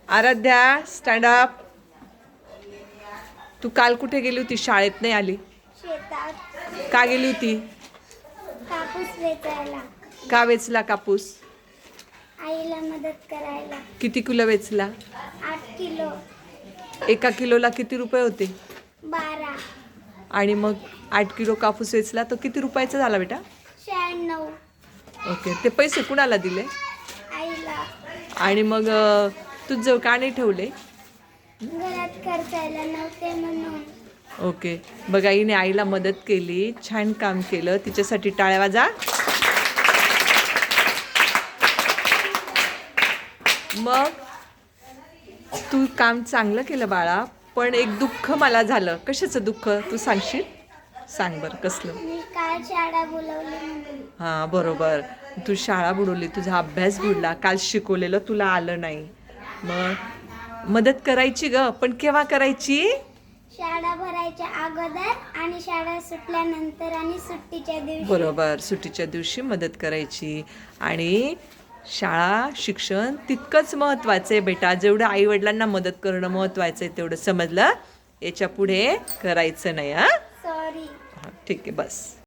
Aaradhya stand up. तू काल कुठे गेली होती? शाळेत नाही आली. शेतात का गेली होती? कापूस वेचायला. का वेचला कापूस? आईला मदत करायला. किती किलो वेचला? 8 किलो. एका किलोला किती रुपये होते? 12. आणि मग 8 किलो कापूस वेचला तर किती रुपयाचा झाला बेटा? 96. ओके. ते पैसे कुणाला दिले? आईला. आणि मग तुझं का नाही ठेवले? घरात खर्चायला नव्हते म्हणून. ओके. बघा हिने आईला मदत केली, छान काम केलं. तिच्यासाठी टाळ्या वाजा. मग तू काम चांगलं केलं बाळा, पण एक दुःख मला झालं. कशाचं दुःख तू सांगशील? सांग बरं कसलं? मी काल शाळा बोलवली म्हणून. हां बरोबर. तू शाळा बुडवली, तुझा अभ्यास बुडला, काल शिकवलेलं तुला आलं नाही. मग मदत करायची ग, पण केव्हा करायची? शाळा भरायच्या अगोदर आणि शाळा सुटल्यानंतर आणि सुट्टीच्या दिवशी. बरोबर. सुट्टीच्या दिवशी मदत करायची. आणि शाळा शिक्षण तितकंच महत्त्वाचं आहे बेटा. जेवढं आईवडिलांना मदत करणं महत्त्वाचं आहे तेवढं समजलं. याच्या पुढे करायचं नाही. हां सॉरी. ठीक आहे बस.